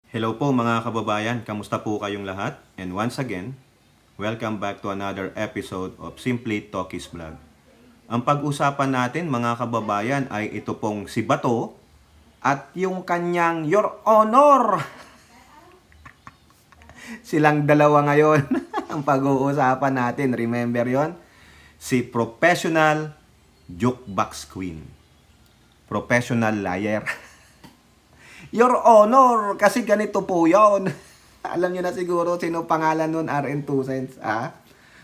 Hello po mga kababayan, kamusta po kayong lahat? And once again, welcome back to another episode of Simply Talkies Vlog. Ang pag-usapan natin mga kababayan ay ito pong si Bato at yung kanyang Your Honor. Silang dalawa ngayon ang pag-uusapan natin. Remember yon? Si Professional Jukebox Queen. Professional liar. Your Honor, kasi ganito po yon. Alam nyo na siguro sino pangalan nun, RN2 cents,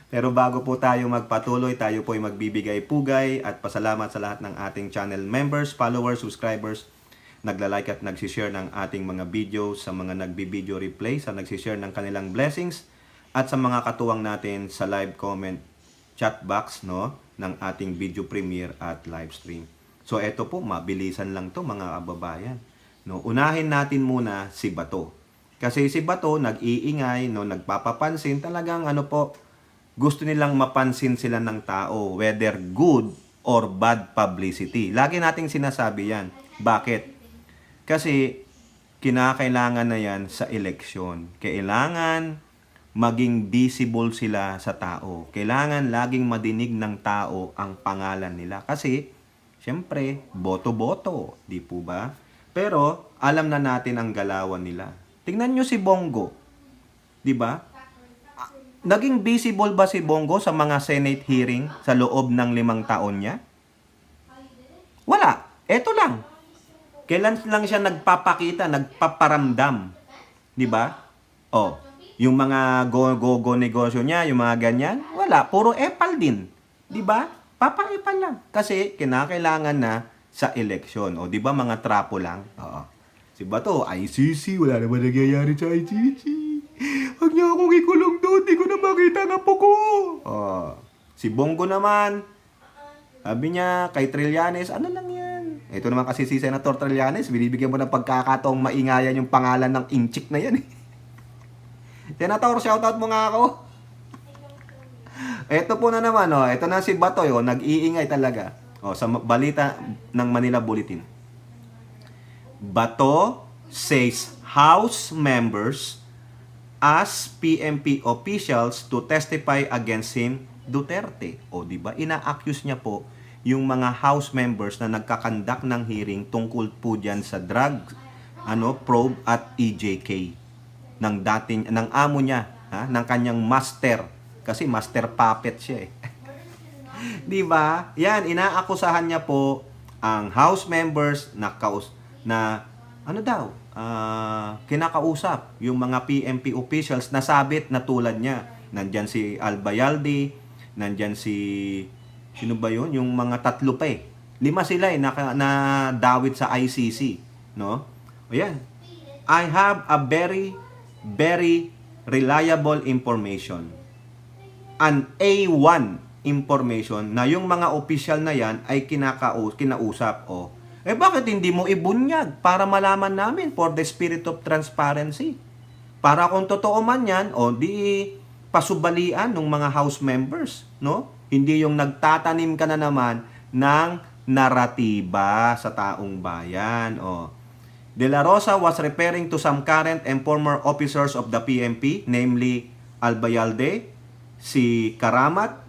Pero bago po tayo magpatuloy, tayo po ay magbibigay pugay at pasalamat sa lahat ng ating channel members, followers, subscribers, nagla-like at nagsishare ng ating mga videos, sa mga nagbi-video replay, sa nagsishare ng kanilang blessings, at sa mga katuwang natin sa live comment chat box, no, ng ating video premiere at live stream. So eto po, mabilisan lang to mga kababayan. No, unahin natin muna si Bato. Kasi si Bato nag-iingay, no, nagpapapansin, talagang gusto nilang mapansin sila ng tao, whether good or bad publicity. Lagi nating sinasabi yan. Bakit? Kasi kinakailangan na yan sa eleksyon. Kailangan maging visible sila sa tao. Kailangan laging madinig ng tao ang pangalan nila. Kasi, syempre, boto-boto. Di po ba? Pero, alam na natin ang galawan nila. Tingnan nyo si Bongo. Di ba? Naging visible ba si Bongo sa mga Senate hearing sa loob ng 5 taon niya? Wala. Eto lang. Kailan lang siya nagpapakita, nagpaparamdam? Di ba? Oh, yung mga go negosyo niya, yung mga ganyan, wala. Puro epal din. Di ba? Papa-epal lang. Kasi kinakailangan na sa eleksyon. O, di ba mga trapo lang? Oo. Si Bato, ICC, wala naman nangyayari sa ICC. Huwag niyo akong ikulong doon, di ko na makita ang apo ko. Oh. Si Bongo naman, sabi niya kay Trillanes, ano lang yan? Ito naman kasi si Senator Trillanes, binibigyan mo ng pagkakataong maingayan yung pangalan ng inchik na yan. Senator, shoutout mo nga ako. Ito po na naman, ito na si Bato, nag-iingay talaga. Sa balita ng Manila Bulletin. Bato says House members ask PNP officials to testify against him, Duterte. Di ba? Ina-accuse niya po yung mga House members na nagkakandak ng hearing tungkol po diyan sa drug probe at EJK ng amo niya, ng kanyang master, kasi master puppet siya. Di ba? Yan, inaakusahan niya po ang House members na kinakausap yung mga PNP officials na sabit na tulad niya. Nandyan si Albayalde, nandyan sino ba yun? Yung mga tatlo pa 5 sila na dawit sa ICC, no? Ayan. I have a very, very reliable information. An A1 information na yung mga opisyal na yan ay kinausap. Bakit hindi mo ibunyag para malaman namin for the spirit of transparency? Para kung totoo man yan, di pasubalian ng mga House members, no? Hindi yung nagtatanim ka na naman ng naratiba sa taong bayan. De La Rosa was referring to some current and former officers of the PNP, namely Albayalde, si Karamat,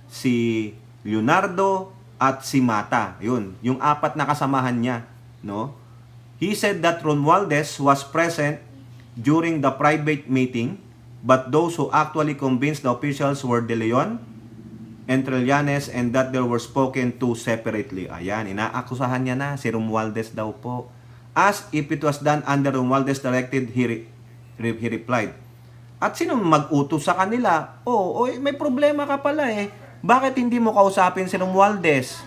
si Leonardo, at si Mata. Yun, yung 4 na kasamahan niya, no? He said that Romualdez was present during the private meeting, but those who actually convinced the officials were De Leon and Trillanes, and that they were spoken to separately. Ayan, inaakusahan niya na si Romualdez daw po. As if it was done under Romualdez directed, he replied. At sino mag-utos sa kanila? May problema ka pala Bakit hindi mo kausapin si Romualdez?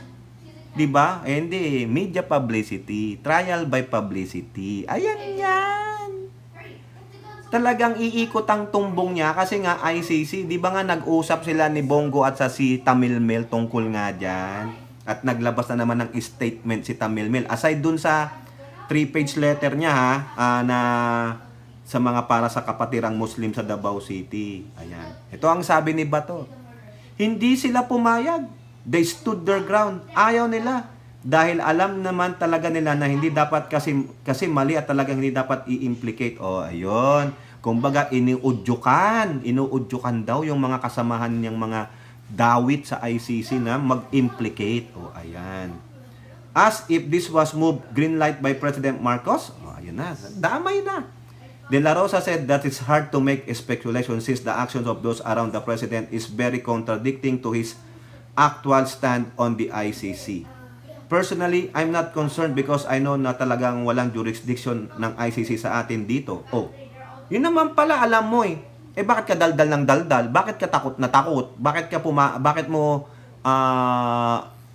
Diba? Hindi. Media publicity. Trial by publicity. Ayan yan. Talagang iikot ang tumbong niya kasi nga ICC. Diba nga nag-usap sila ni Bongo at sa si Tamilmel tungkol nga dyan. At naglabas na naman ng statement si Tamilmel. Aside dun sa 3-page letter niya na sa mga para sa kapatirang Muslim sa Davao City. Ayan. Ito ang sabi ni Bato. Hindi sila pumayag. They stood their ground. Ayaw nila. Dahil alam naman talaga nila na hindi dapat kasi mali at talagang hindi dapat i-implicate. Oh, ayun. Kumbaga inuudyukan daw yung mga kasamahan niyang mga dawit sa ICC na mag-implicate. Oh, ayan. As if this was moved green light by President Marcos. Oh, ayun na. Damay na. De La Rosa said that it's hard to make a speculation since the actions of those around the president is very contradicting to his actual stand on the ICC. Personally, I'm not concerned because I know na talagang walang jurisdiction ng ICC sa atin dito. Oh, yun naman pala alam mo eh. Eh bakit ka daldal ng daldal? Bakit ka takot na takot? Bakit mo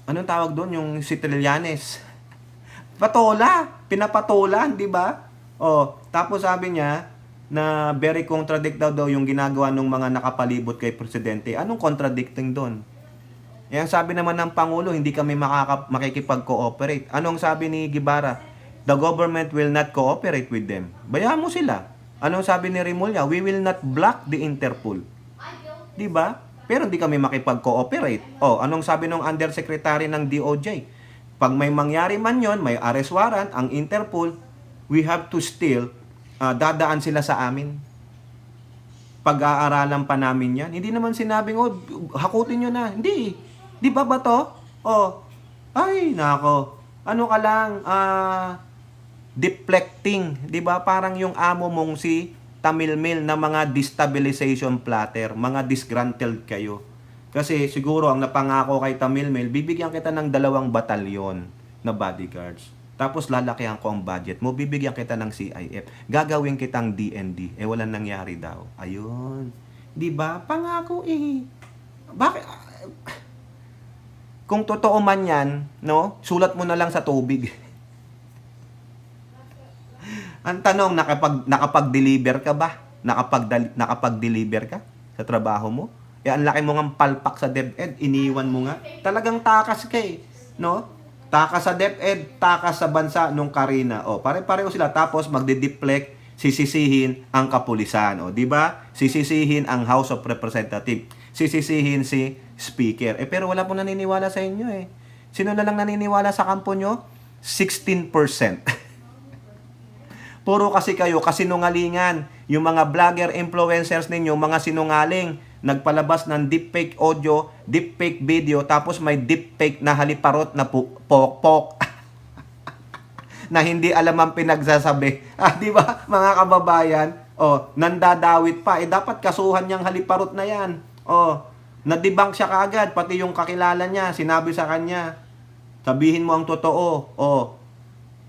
anong tawag doon yung si Trillanes? Pinapatola, di ba? Oh, tapos sabi niya na very contradict daw yung ginagawa ng mga nakapalibot kay presidente. Anong contradicting doon? Yang sabi naman ng Pangulo, hindi kami makikipag-cooperate. Anong sabi ni Guevara? The government will not cooperate with them. Bayaan mo sila. Anong sabi ni Remulla? We will not block the Interpol. Di ba? Pero hindi kami makipag-cooperate. Oh, anong sabi ng undersecretary ng DOJ? Pag may mangyari man yon, may arrest warrant, ang Interpol, we have to still dadaan sila sa amin. Pag-aaralan pa namin yan. Hindi naman sinabing, oh, hakutin nyo na. Hindi. Di ba ba to? Oh, ay, nako. Ano ka lang, deflecting. Di ba? Parang yung amo mong si Tamil Mill na mga destabilization plotter, mga disgruntled kayo. Kasi siguro ang napangako kay Tamil Mill, bibigyan kita ng 2 batalyon na bodyguards. Tapos lalakihan ko ang budget mo, bibigyan kita ng CIF. Gagawin kitang DND. Eh walang nangyari daw. Ayun. 'Di ba? Pangako eh. Bakit kung totoo man 'yan, no? Sulat mo na lang sa tubig. Ang tanong, nakapag-deliver ka ba? Nakapag-deliver ka sa trabaho mo? Eh, ang laki mo ng palpak sa DepEd, iniwan mo nga. Talagang takas ka eh, no? Takas sa DepEd, takas sa bansa nung Karina. O, pare-pareho sila. Tapos magde-deflect, sisisihin ang kapulisan. O, di ba? Sisisihin ang House of Representatives. Sisisihin si Speaker. Eh, pero wala pong naniniwala sa inyo eh. Sino na lang naniniwala sa kampo nyo? 16%. Puro kasi kayo, kasinungalingan. Yung mga vlogger influencers ninyo, mga sinungaling, nagpalabas ng deepfake audio, deepfake video, tapos may deepfake na haliparot na pok-pok. Na hindi alam ang pinagsasabi. Di ba, mga kababayan? Oh, nandadawit pa. Eh, dapat kasuhan niyang haliparot na yan. Oh, na-debunk siya kaagad, pati yung kakilala niya, sinabi sa kanya, sabihin mo ang totoo. Oh,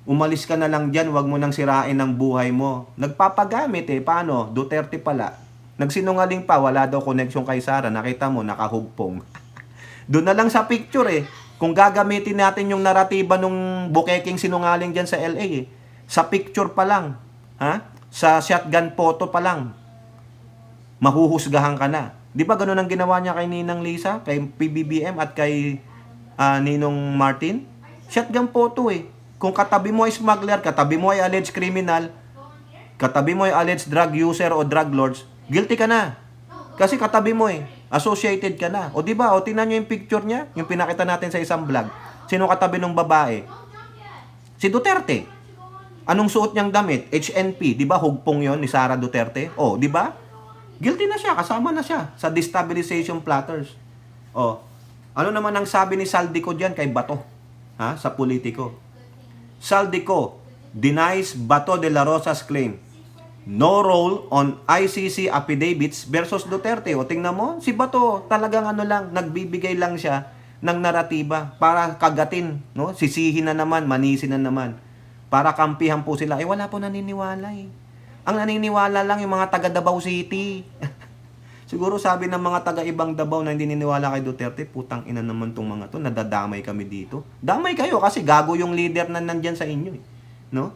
umalis ka na lang dyan, wag mo nang sirain ang buhay mo. Nagpapagamit eh, paano? Duterte pala. Nagsinungaling pa, wala daw connection kay Sara. Nakita mo, nakahugpong. Doon na lang sa picture eh. Kung gagamitin natin yung naratiba nung bukeking sinungaling dyan sa LA eh. Sa picture pa lang. Ha? Sa shotgun photo pa lang. Mahuhusgahan ka na. Di ba ganun ang ginawa niya kay Ninang Lisa? Kay PBBM at kay Ninong Martin? Shotgun photo eh. Kung katabi mo ay smuggler, katabi mo ay alleged criminal, katabi mo ay alleged drug user o drug lords, guilty ka na. Kasi katabi mo eh. Associated ka na. O diba? O tingnan nyo yung picture niya. Yung pinakita natin sa isang vlog. Sino katabi ng babae? Si Duterte. Anong suot niyang damit? HNP. Diba? Hugpong yon ni Sara Duterte. O, diba? Guilty na siya. Kasama na siya sa destabilization platters. O. Ano naman ang sabi ni Saldico dyan kay Bato? Ha? Sa politiko. Saldico denies Bato de la Rosa's claim. No role on ICC affidavits versus Duterte. O tingnan mo, si Bato talagang nagbibigay lang siya ng naratiba para kagatin, no? Sisihin na naman, manisin na naman. Para kampihan po sila. Eh wala po naniniwala eh. Ang naniniwala lang yung mga taga Davao City. Siguro sabi ng mga taga-ibang Davao na hindi niniwala kay Duterte, putang ina naman tong mga to, nadadamay kami dito. Damay kayo kasi gago yung leader na nandyan sa inyo eh. No?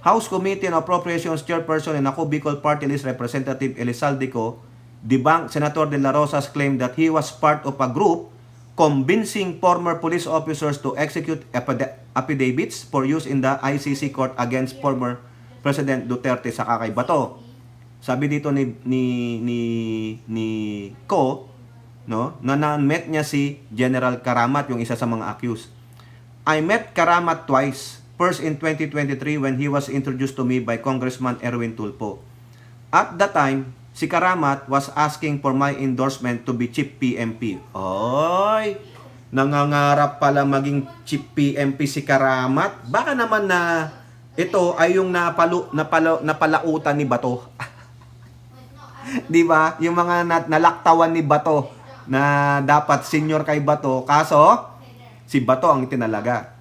House Committee on Appropriations Chairperson and ako Bicol Party List Representative Elizaldico debunked Senator De La Rosa's claim that he was part of a group convincing former police officers to execute affidavits for use in the ICC court against former President Duterte sa kay Bato. Sabi dito ni Ko, no, na na-met niya si General Karamat, yung isa sa mga accused. I met Karamat twice. First in 2023 when he was introduced to me by Congressman Erwin Tulfo. At that time, si Karamat was asking for my endorsement to be Chief PMP. Oy, nangangarap pala maging Chief PMP si Karamat. Baka naman na ito ay yung napalautan ni Bato. 'Di ba? Yung mga nalaktawan ni Bato na dapat senior kay Bato, kaso si Bato ang itinalaga.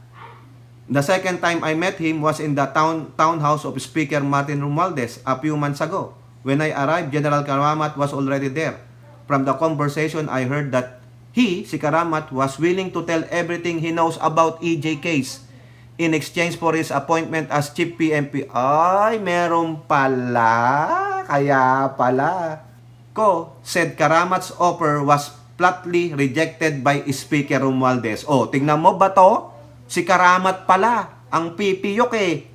The second time I met him was in the townhouse of Speaker Martin Romualdez a few months ago. When I arrived, General Karamat was already there. From the conversation, I heard that si Karamat, was willing to tell everything he knows about EJ case in exchange for his appointment as Chief PMP. Ay, meron pala. Kaya pala. Said Karamat's offer was flatly rejected by Speaker Romualdez. Oh, tingnan mo ba to? Si Karamat pala, ang pipiyok eh.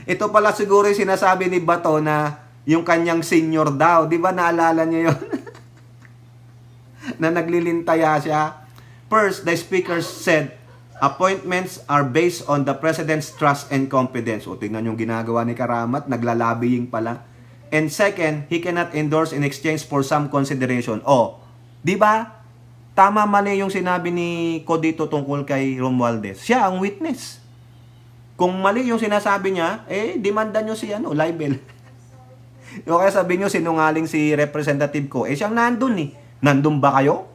Ito pala siguro yung sinasabi ni Bato na yung kanyang senior daw. Di ba naalala niyo yun? Na naglilintaya siya. First, the speaker said, appointments are based on the President's trust and confidence. O tingnan yung ginagawa ni Karamat, naglalabiying pala. And second, he cannot endorse in exchange for some consideration. O, di ba? Tama mali yung sinabi ni Codito tungkol kay Romualdez. Siya ang witness. Kung mali yung sinasabi niya, demanda nyo si libel. O kaya sabihin nyo, sinungaling si representative ko. Siyang nandun eh. Nandun ba kayo?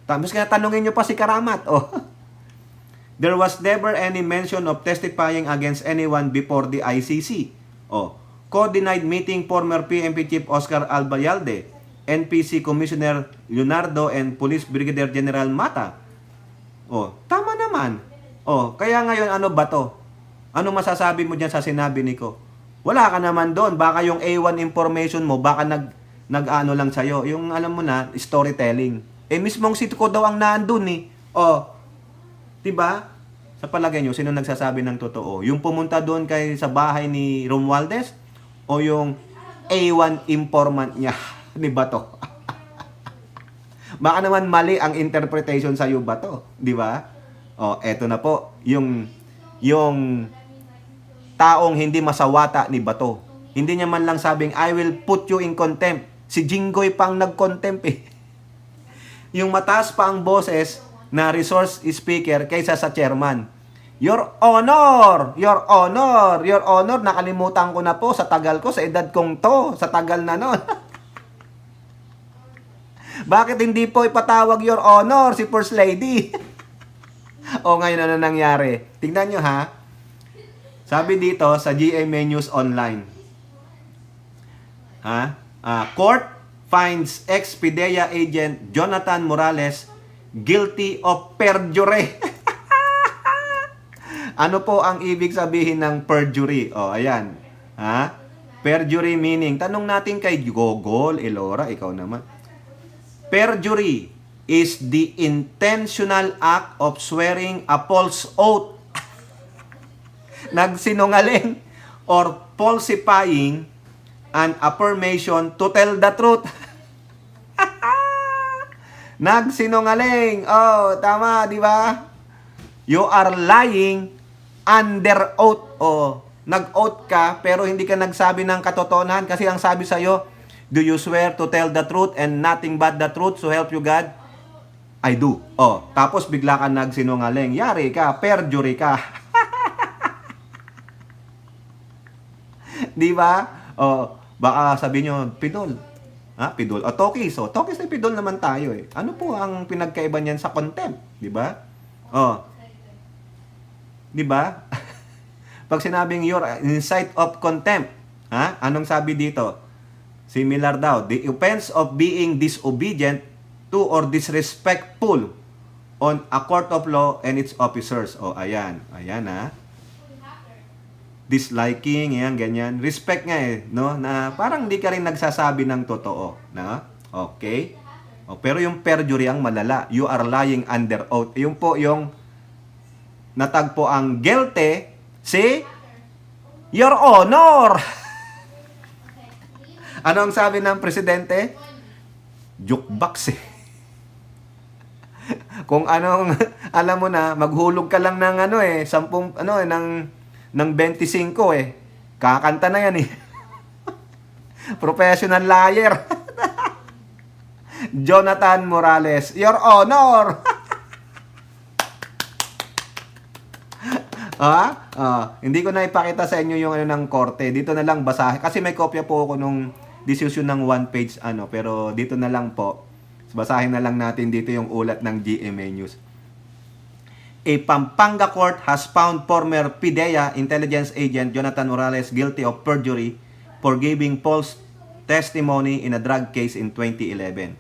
Tapos kaya tanungin nyo pa si Karamat. There was never any mention of testifying against anyone before the ICC. Co-denied meeting former PNP Chief Oscar Albayalde, NPC Commissioner Leonardo and Police Brigadier General Mata. Tama naman. Kaya ngayon ano ba to? Ano masasabi mo diyan sa sinabi ni Ko? Wala ka naman doon. Baka yung A1 information mo, baka nag-ano lang sa'yo. Yung alam mo na, storytelling. Mismong si Ko daw ang naandun eh. Diba? Sa palagay nyo, sino nagsasabi ng totoo? Yung pumunta doon sa bahay ni Romualdez? O yung A1 informant niya? Ni Bato. Baka naman mali ang interpretation sa iyo Bato, di ba? Eto na po yung taong hindi masawata ni Bato. Hindi niya man lang sabing I will put you in contempt. Si Jinggoy pang nag-contempt eh. Yung mataas pa ang boses na resource speaker kaysa sa chairman. Your Honor, Your Honor, Your Honor, nakalimutan ko na po sa tagal ko, sa edad kong to, sa tagal na nun. Bakit hindi po ipatawag Your Honor si First Lady? Ngayon ano nangyari? Tingnan nyo ha. Sabi dito sa GMA News Online. Court finds ex-PIDEA agent Jonathan Morales guilty of perjury. Ano po ang ibig sabihin ng perjury? Ayan. Perjury meaning, tanong natin kay Gogol, Elora, ikaw naman. Perjury is the intentional act of swearing a false oath. Nagsinungaling or falsifying an affirmation to tell the truth. Nagsinungaling. Tama, di ba? You are lying under oath. Nag-oath ka pero hindi ka nagsabi ng katotohanan kasi ang sabi sa'yo, do you swear to tell the truth and nothing but the truth so help you God? I do. Tapos bigla ka nagsinungaling. Yari ka, perjury ka. Di ba? Baka sabihin nyo, pidol. Pidol. Tokis. Tokis na pidol naman tayo eh. Ano po ang pinagkaiba niyan sa contempt? Di ba? Di ba? Pag sinabing you're in sight of contempt, anong sabi dito? Similar daw. The offense of being disobedient to or disrespectful on a court of law and its officers. Ayan. Ayan disliking, yan, ganyan. Respect nga no? Na parang di ka rin nagsasabi ng totoo. No? Okay? Pero yung perjury ang malala. You are lying under oath. Yung po yung natagpo ang guilty si Your Honor. Ano ang sabi ng presidente? Jukebox Kung anong, alam mo na, maghulog ka lang ng ano eh, 10, ano eh, ng 25 eh. Kakanta na yan eh. Professional liar. Jonathan Morales, Your Honor. Hindi ko na ipakita sa inyo yung ano ng korte. Dito na lang basahin. Kasi may kopya po ako nung decision ng one page ano. Pero dito na lang po. Basahin na lang natin dito yung ulat ng GMA News. A Pampanga court has found former PIDEA intelligence agent Jonathan Morales guilty of perjury for giving false testimony in a drug case in 2011.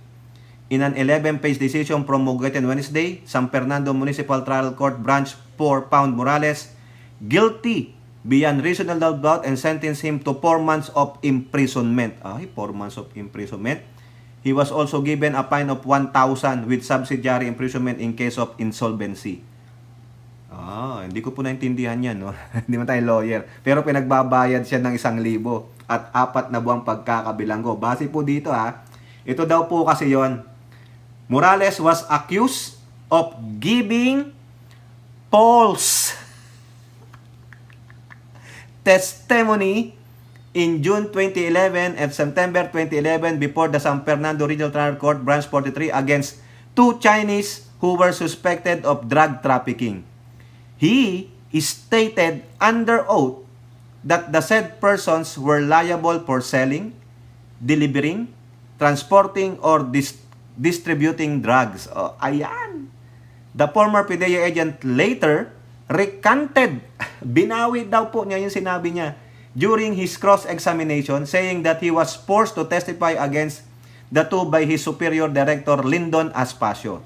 In an 11-page decision promulgated Wednesday, San Fernando Municipal Trial Court Branch 4 found Morales guilty beyond reasonable doubt and sentenced him to 4 months of imprisonment. 4 months of imprisonment. He was also given a fine of 1,000 with subsidiary imprisonment in case of insolvency. Hindi ko po naintindihan yan, no? Hindi man tayo lawyer. Pero pinagbabayad siya ng 1,000 at 4 na buwang pagkakabilanggo. Base po dito, ito daw po kasi yon. Morales was accused of giving false testimony in June 2011 and September 2011 before the San Fernando Regional Trial Court Branch 43 against 2 Chinese who were suspected of drug trafficking. He stated under oath that the said persons were liable for selling, delivering, transporting, or distributing drugs. Ayan. The former PIDEA agent later recanted. Binawi daw po niya yung sinabi niya during his cross-examination, saying that he was forced to testify against the two by his superior director, Lyndon Aspacio.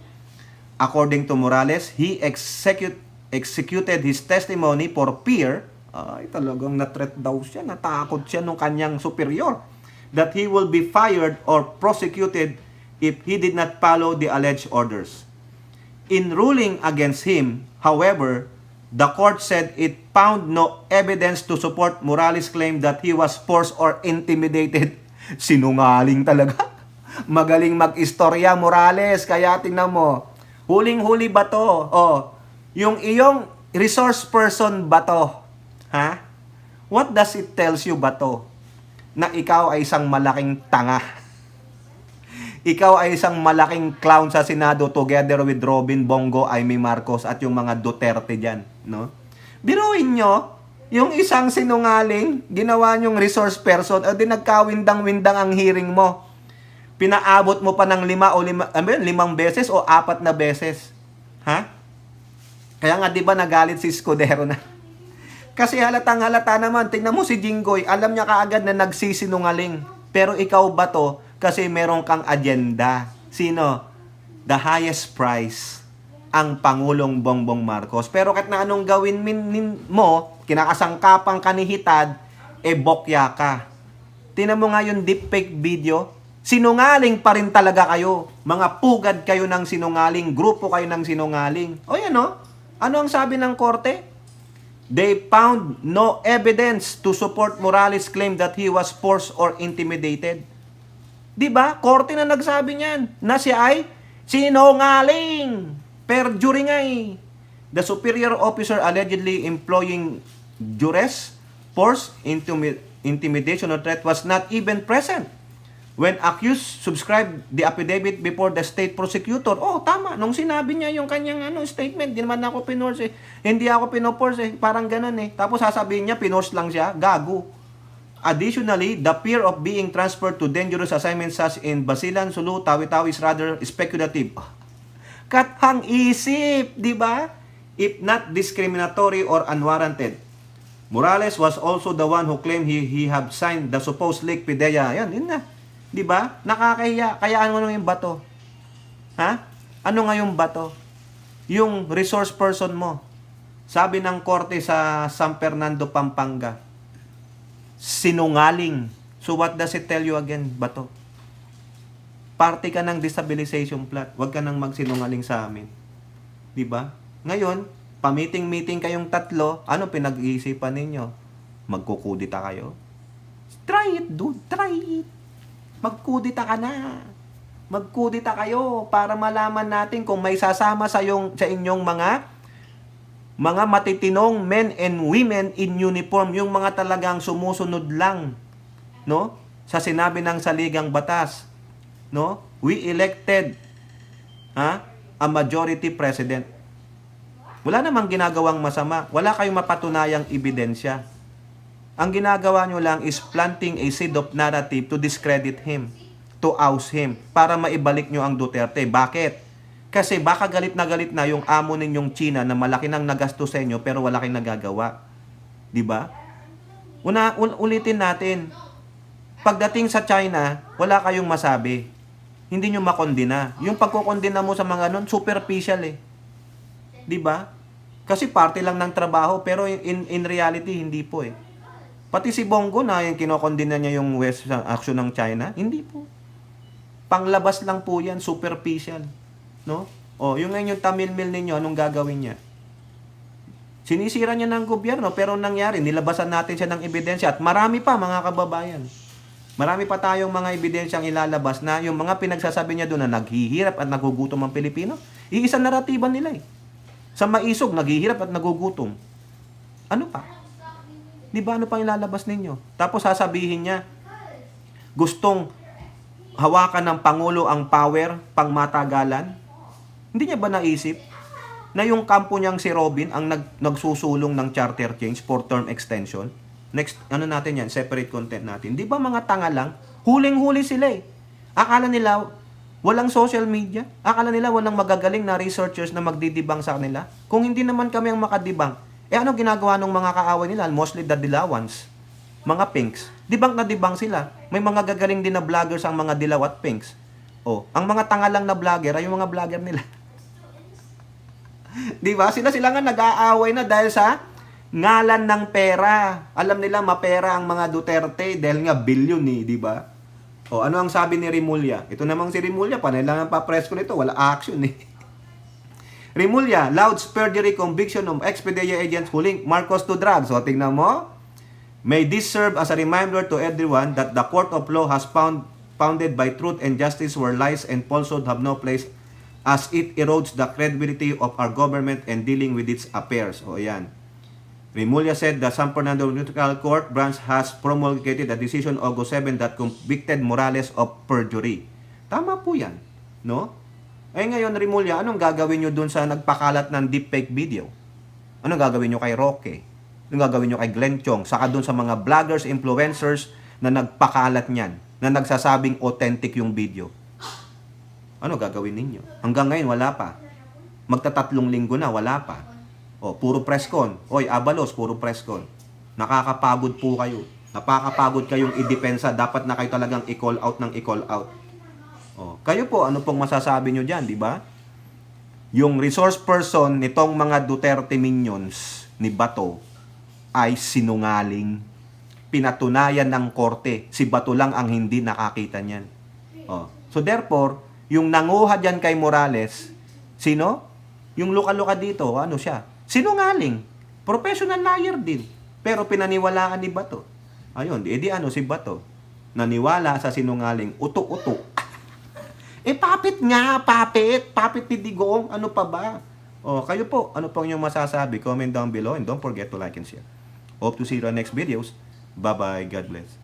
According to Morales, he executed his testimony for fear. Talagang na-threat daw siya, natakot siya nung kanyang superior that he will be fired or prosecuted if he did not follow the alleged orders. In ruling against him, however, the court said it found no evidence to support Morales' claim that he was forced or intimidated. Sinungaling talaga. Magaling mag-istorya, Morales. Kaya tingnan mo, huling-huli ba to? Yung iyong resource person ba to? What does it tells you ba to? Na ikaw ay isang malaking tanga. Ikaw ay isang malaking clown sa Senado together with Robin Bongo, Aimee Marcos at yung mga Duterte dyan. No? Biruin nyo, yung isang sinungaling, ginawa nyong resource person, di nagkawindang-windang ang hearing mo. Pinaabot mo pa ng 5 beses o 4 na beses. Kaya nga di ba nagalit si Escudero na? Kasi halatang-halata naman, tingnan mo si Jinggoy, alam niya kaagad na nagsisinungaling. Pero ikaw ba to? Kasi meron kang agenda. Sino? The highest price, ang Pangulong Bongbong Marcos. Pero kahit na anong gawin mo, kinakasangkapang kanihitad, bokya ka. Tingnan mo nga yung deepfake video. Sinungaling pa rin talaga kayo. Mga pugad kayo ng sinungaling. Grupo kayo ng sinungaling. Ano ang sabi ng korte? They found no evidence to support Morales' claim that he was forced or intimidated. Diba? Korte na nagsabi niyan na siya ay sinungaling. Perjury nga eh. The superior officer allegedly employing duress, force, intimidation, or threat was not even present when accused subscribed the affidavit before the state prosecutor. Tama. Nung sinabi niya yung kanyang statement, di naman ako pinorse eh. Hindi ako pinoforce eh. Parang ganun eh. Tapos sasabihin niya, pinorse lang siya. Gago. Additionally, the fear of being transferred to dangerous assignments such in Basilan, Sulu, Tawi-Tawi is rather speculative. Kathang isip, di ba? If not discriminatory or unwarranted. Morales was also the one who claimed he had signed the supposed leak PIDEA. Yun na. Di ba? Nakakahiya. Kaya ano yung bato? Ano nga yung bato? Yung resource person mo. Sabi ng korte sa San Fernando, Pampanga, sinungaling. So what does it tell you again, bato? Parte ka ng destabilization plot. Huwag ka nang magsinungaling sa amin. Di ba? Ngayon, pamiting-meeting kayong tatlo, ano pinag-iisipan ninyo? Magkukudita kayo? Try it, dude. Try it. Magkudita ka na. Magkudita kayo para malaman natin kung may sasama sa inyong mga matitinong men and women in uniform, yung mga talagang sumusunod lang, no? Sa sinabi ng saligang batas, no? We elected a majority president. Wala namang ginagawang masama. Wala kayong mapatunayang ebidensya. Ang ginagawa nyo lang is planting a seed of narrative to discredit him, to oust him, para maibalik nyo ang Duterte. Bakit? Kasi baka galit na yung amo ninyong China na malaki nang nagastos sa inyo pero wala kayong nagagawa. Diba? Ulitin natin. Pagdating sa China, wala kayong masabi. Hindi nyo makondina. Yung pagkukondina mo sa mga nun, superficial eh. Diba? Kasi parte lang ng trabaho pero in reality, hindi po eh. Pati si Bongo na yung kinokondina niya yung West action ng China, hindi po. Panglabas lang po yan, superficial. No? O, yung ngayon yung Tamil Mill ninyo, anong gagawin niya? Sinisira niya ng gobyerno, pero nangyari, nilabasan natin siya ng ebidensya. At marami pa, mga kababayan. Marami pa tayong mga ebidensyang ilalabas na yung mga pinagsasabi niya doon na naghihirap at nagugutom ang Pilipino, iisang naratiban nila eh. Sa maisog, naghihirap at nagugutom. Ano pa? Di ba ano pang ilalabas ninyo? Tapos sasabihin niya, gustong hawakan ng Pangulo ang power pang matagalan? Hindi niya ba naisip na yung kampo niyang si Robin ang nagsusulong ng charter change for term extension? Next, ano natin yan? Separate content natin. Di ba mga tanga lang? Huling-huli sila eh. Akala nila walang social media? Akala nila walang magagaling na researchers na magdidibang sa kanila? Kung hindi naman kami ang makadibang, ano ginagawa ng mga kaaway nila? Mostly the Dilawans. Mga pinks. Dibang na dibang sila. May mga gagaling din na vloggers ang mga dilaw at pinks. Oh, ang mga tanga lang na vlogger ay yung mga vlogger nila. Di ba? Sila nga nag-aaway na dahil sa ngalan ng pera. Alam nila mapera ang mga Duterte dahil nga billion eh, di ba? O ano ang sabi ni Rimulya? Ito namang si Rimulya, panay lang ang pa-press ko nito, wala action eh. Rimulya, loud perjury conviction of ex-PDEA agents who link Marcos to drugs. So tingnan mo, may this serve as a reminder to everyone that the court of law has founded by truth and justice where lies and falsehood have no place as it erodes the credibility of our government and dealing with its affairs. O yan. Rimulya said the San Fernando Municipal Court branch has promulgated a decision August 7 that convicted Morales of perjury. Tama po yan. No? Eh ngayon, Rimulya, anong gagawin nyo dun sa nagpakalat ng deepfake video? Anong gagawin nyo kay Roque? Anong gagawin nyo kay Glenn Chong? Saka dun sa mga vloggers, influencers na nagpakalat niyan, na nagsasabing authentic yung video. Ano gagawin ninyo? Hanggang ngayon, wala pa. Magtatatlong linggo na, wala pa. O, puro press con. Oy, Abalos, puro press con. Nakakapagod po kayo. Napakapagod kayong idepensa. Dapat na kayo talagang i-call out ng i-call out. O, kayo po, ano pong masasabi nyo dyan, di ba? Yung resource person nitong mga Duterte minions ni Bato ay sinungaling. Pinatunayan ng korte. Si Bato lang ang hindi nakakita niyan. O, so therefore, yung nanguha dyan kay Morales, sino? Yung luka-luka dito, ano siya? Sinungaling. Professional liar din. Pero pinaniwalaan ni Bato. Ayun, edi ano si Bato? Naniwala sa sinungaling, uto-uto. Papit nga, papit. Papit ni Digong. Ano pa ba? O, kayo po, ano pong yung masasabi? Comment down below and don't forget to like and share. Hope to see you on next videos. Bye-bye. God bless.